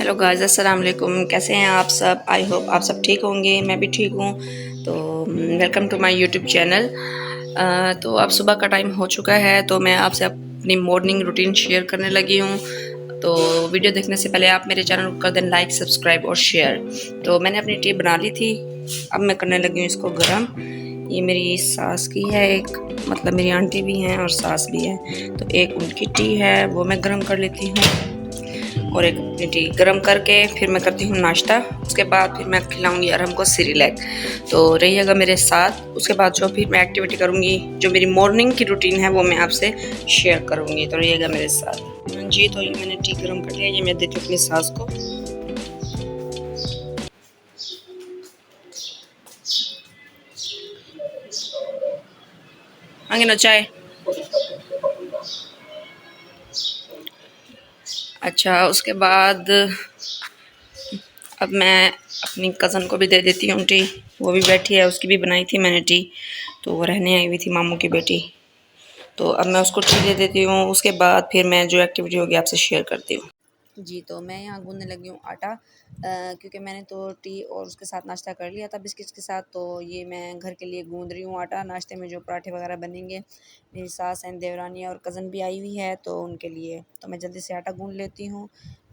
Hello guys, अस्सलाम वालेकुम। कैसे हैं आप सब? आई होप आप सब ठीक होंगे। मैं भी ठीक हूँ। तो welcome to my YouTube channel. तो अब सुबह का टाइम हो चुका है, तो मैं आपसे अपनी मॉर्निंग रूटीन शेयर करने लगी हूँ। तो वीडियो देखने से पहले आप मेरे चैनल को कर दें लाइक, सब्सक्राइब और शेयर। तो मैंने अपनी टी बना ली थी, अब मैं करने लगी हूँ इसको गर्म। ये मेरी सास की है, एक मतलब मेरी आंटी भी हैं और सास भी है, तो एक उनकी टी है वो मैं गर्म कर लेती हूँ और एक अपनी टी गर्म करके फिर मैं करती हूँ नाश्ता। उसके बाद फिर मैं खिलाऊंगी अरहम को सेरेलैक। तो रहिएगा मेरे साथ। उसके बाद जो फिर मैं एक्टिविटी करूँगी, जो मेरी मॉर्निंग की रूटीन है, वो मैं आपसे शेयर करूँगी। तो रहिएगा मेरे साथ। जी, तो ये मैंने टी गर्म कर लिया, ये मैं देती हूँ अपनी सास को। आगे ना चाय। अच्छा, उसके बाद अब मैं अपनी कज़न को भी दे देती हूँ टी। वो भी बैठी है, उसकी भी बनाई थी मैंने टी। तो वो रहने आई हुई थी, मामू की बेटी। तो अब मैं उसको टी दे देती हूँ। उसके बाद फिर मैं जो एक्टिविटी होगी आपसे शेयर करती हूँ। जी, तो मैं यहाँ गूँधने लगी हूँ आटा, क्योंकि मैंने तो टी और उसके साथ नाश्ता कर लिया था बिस्किट्स के साथ। तो ये मैं घर के लिए गूँध रही हूँ आटा, नाश्ते में जो पराठे वगैरह बनेंगे। मेरी सास एंड देवरानी और कज़न भी आई हुई है, तो उनके लिए तो मैं जल्दी से आटा गूँध लेती हूँ,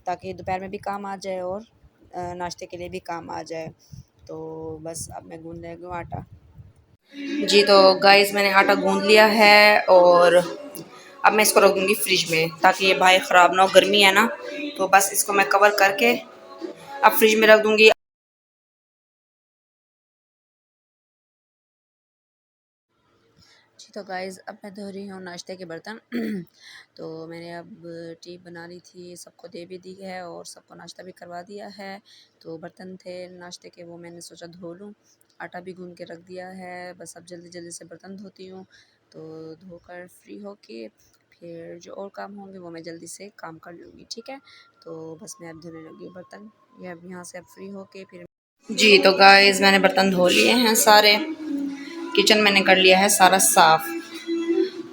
ताकि दोपहर में भी काम आ जाए और नाश्ते के लिए भी काम आ जाए। तो बस अब मैं गूँधने लगी हूँ आटा। जी, तो गाइस मैंने आटा गूँध लिया है और अब मैं इसको रख दूँगी फ्रिज में, ताकि ये बाहर ख़राब ना हो। गर्मी है ना, तो बस इसको मैं कवर करके अब फ्रिज में रख दूँगी। जी, तो गाइस अब मैं धो रही हूँ नाश्ते के बर्तन। तो मैंने अब टी बना ली थी, सबको दे भी दी है और सबको नाश्ता भी करवा दिया है। तो बर्तन थे नाश्ते के, वो मैंने सोचा धो लूँ। आटा भी गूँध के रख दिया है, बस अब जल्दी जल्दी से बर्तन धोती हूँ। तो धोकर फ्री होके फिर जो और काम होंगे वो मैं जल्दी से काम कर लूँगी, ठीक है। तो बस मैं अब धोने लगी हूँ बर्तन। ये अब यहाँ से अब फ्री होके फिर जी, तो गाइस मैंने बर्तन धो लिए हैं सारे। किचन मैंने कर लिया है सारा साफ़।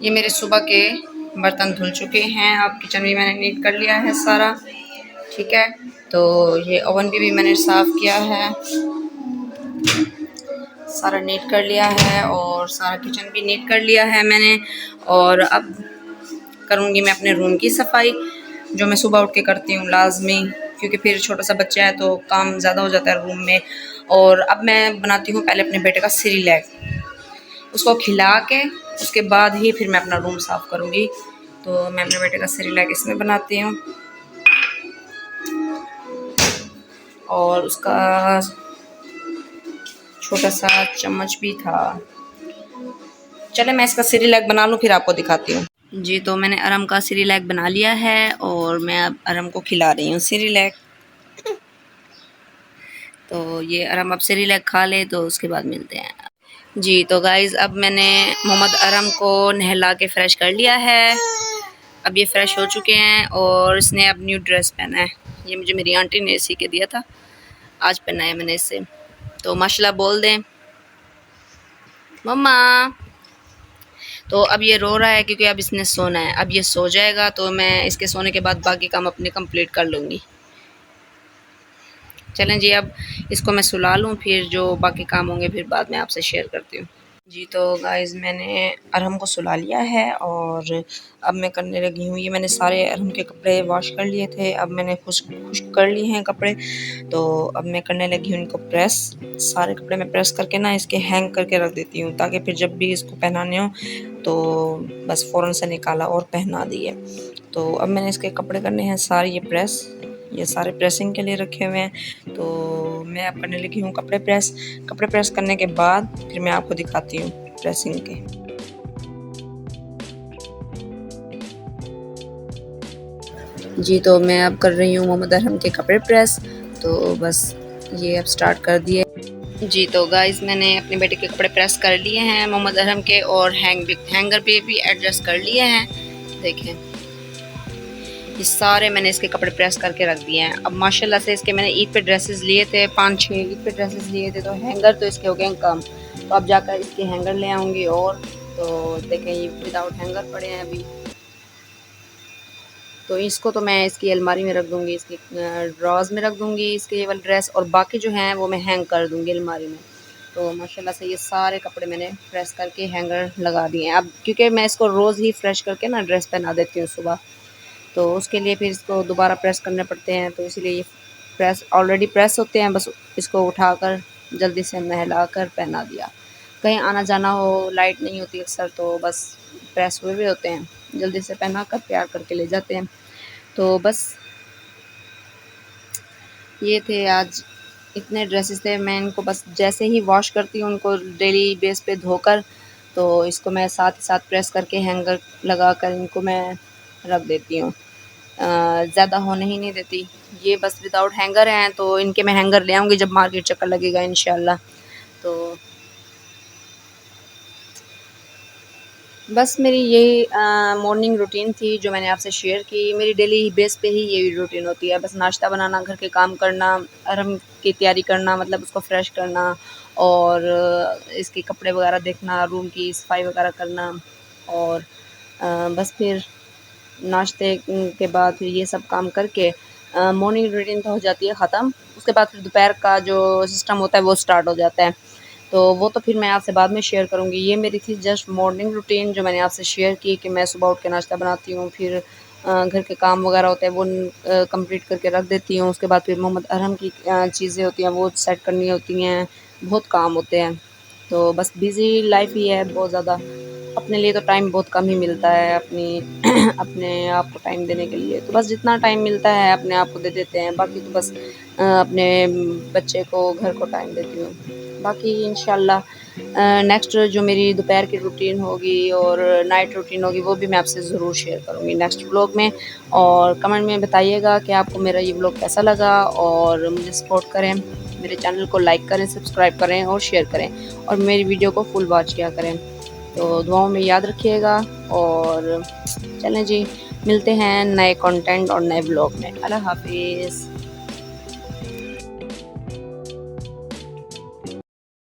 ये मेरे सुबह के बर्तन धुल चुके हैं। अब किचन भी मैंने नीट कर लिया है सारा, ठीक है। तो ये ओवन भी मैंने साफ़ किया है, सारा नीट कर लिया है और सारा किचन भी नीट कर लिया है मैंने। और अब करूँगी मैं अपने रूम की सफाई, जो मैं सुबह उठ के करती हूँ लाजमी, क्योंकि फिर छोटा सा बच्चा है तो काम ज़्यादा हो जाता है रूम में। और अब मैं बनाती हूँ पहले अपने बेटे का सेरेलैक, उसको खिला के उसके बाद ही फिर मैं अपना रूम साफ़ करूँगी। तो मैं अपने बेटे का सेरेलैक इसमें बनाती हूँ और उसका छोटा सा चम्मच भी था। चले मैं इसका सेरेलैक बना लूँ, फिर आपको दिखाती हूँ। जी, तो मैंने अरहम का सेरेलैक बना लिया है और मैं अब अरहम को खिला रही हूँ सेरेलैक। तो ये अरहम अब सेरेलैक खा ले, तो उसके बाद मिलते हैं। जी, तो गाइज़ अब मैंने मोहम्मद अरहम को नहला के फ़्रेश कर लिया है। अब ये फ़्रेश हो चुके हैं और इसने अब न्यू ड्रेस पहना है। ये मुझे मेरी आंटी ने सी के दिया था, आज पहना है मैंने इससे। तो माशाल्लाह बोल दें मम्मा। तो अब ये रो रहा है क्योंकि अब इसने सोना है। अब ये सो जाएगा तो मैं इसके सोने के बाद बाकी काम अपने कंप्लीट कर लूँगी। चलें जी, अब इसको मैं सुला लूँ, फिर जो बाकी काम होंगे फिर बाद में आपसे शेयर करती हूँ। जी, तो गाइज़ मैंने अरहम को सुला लिया है और अब मैं करने लगी हूँ, ये मैंने सारे अरहम के कपड़े वॉश कर लिए थे, अब मैंने खुश्क कर लिए हैं कपड़े। तो अब मैं करने लगी हूँ इनको प्रेस। सारे कपड़े मैं प्रेस करके ना इसके हैंग करके रख देती हूँ, ताकि फिर जब भी इसको पहनाने हो तो बस फ़ौरन से निकाला और पहना दिए। तो अब मैंने इसके कपड़े करने हैं सारे ये प्रेस, ये सारे प्रेसिंग के लिए रखे हुए हैं। तो मैं अब करने लगी हूँ कपड़े प्रेस। कपड़े प्रेस करने के बाद फिर मैं आपको दिखाती हूँ प्रेसिंग के। जी, तो मैं अब कर रही हूँ मोहम्मद अरहम के कपड़े प्रेस। तो बस ये अब स्टार्ट कर दिए। जी, तो गाइज़ मैंने अपने बेटे के कपड़े प्रेस कर लिए हैं मोहम्मद अरहम के, और हैंगर पे भी एडजस्ट कर लिए हैं। देखें, ये सारे मैंने इसके कपड़े प्रेस करके रख दिए हैं। अब माशाल्लाह से इसके मैंने ईद पे ड्रेसेस लिए थे, 5-6 ईद पे ड्रेसेस लिए थे, तो हैंगर तो इसके हो गए कम। तो अब जाकर इसके हैंगर ले आऊँगी। और तो देखें, ये विदाउट हैंगर पड़े हैं अभी। तो इसको तो मैं इसकी अलमारी में रख दूँगी, इसकी ड्रॉज़ में रख दूँगी इसके ये वाली ड्रेस, और बाकी जो हैं वो मैं हैंग कर दूँगी अलमारी में। तो माशाल्लाह से ये सारे कपड़े मैंने प्रेस करके हैंगर लगा दिए हैं। अब क्योंकि मैं इसको रोज़ ही फ्रेश करके ना ड्रेस पहना देती हूँ सुबह, तो उसके लिए फिर इसको दोबारा प्रेस करने पड़ते हैं, तो इसीलिए ये प्रेस ऑलरेडी प्रेस होते हैं, बस इसको उठाकर जल्दी से नहलाकर पहना दिया। कहीं आना जाना हो, लाइट नहीं होती अक्सर, तो बस प्रेस हुए हुए होते हैं, जल्दी से पहना कर तैयार करके ले जाते हैं। तो बस ये थे आज, इतने ड्रेसेस थे। मैं इनको बस जैसे ही वॉश करती हूँ उनको डेली बेस पे धोकर, तो इसको मैं साथ ही साथ प्रेस करके हैंगर लगाकर इनको मैं रख देती हूँ। ज़्यादा होने ही नहीं देती। ये बस विदाउट हैंगर हैं, तो इनके मैं हैंगर ले आऊँगी जब मार्केट चक्कर लगेगा इंशाल्लाह। तो बस मेरी यही मॉर्निंग रूटीन थी जो मैंने आपसे शेयर की। मेरी डेली बेस पे ही यही रूटीन होती है, बस नाश्ता बनाना, घर के काम करना, अरहम की तैयारी करना, मतलब उसको फ्रेश करना, और इसके कपड़े वगैरह देखना, रूम की सफाई वगैरह करना, और बस फिर नाश्ते के बाद फिर ये सब काम करके मॉर्निंग रूटीन तो हो जाती है ख़त्म। उसके बाद फिर दोपहर का जो सिस्टम होता है वो स्टार्ट हो जाता है। तो वो तो फिर मैं आपसे बाद में शेयर करूँगी। ये मेरी थी जस्ट मॉर्निंग रूटीन जो मैंने आपसे शेयर की, कि मैं सुबह उठ के नाश्ता बनाती हूँ, फिर घर के काम वगैरह होते हैं वो कंप्लीट करके रख देती हूँ। उसके बाद फिर मोहम्मद अरहम की चीज़ें होती हैं वो सेट करनी होती हैं, बहुत काम होते हैं। तो बस बिज़ी लाइफ़ ही है बहुत ज़्यादा। अपने लिए तो टाइम बहुत कम ही मिलता है, अपनी अपने आप को टाइम देने के लिए। तो बस जितना टाइम मिलता है अपने आप को दे देते हैं, बाकी तो बस अपने बच्चे को, घर को टाइम देती हूँ। बाकी इंशाल्लाह नेक्स्ट जो मेरी दोपहर की रूटीन होगी और नाइट रूटीन होगी वो भी मैं आपसे ज़रूर शेयर करूँगी नेक्स्ट व्लॉग में। और कमेंट में बताइएगा कि आपको मेरा ये व्लॉग कैसा लगा, और मुझे सपोर्ट करें, मेरे चैनल को लाइक करें, सब्सक्राइब करें और शेयर करें, और मेरी वीडियो को फुल वॉच किया करें। तो दुआओं में याद रखिएगा, और चलें जी, मिलते हैं नए कंटेंट और नए व्लॉग में। अल्लाह हाफ़िज़।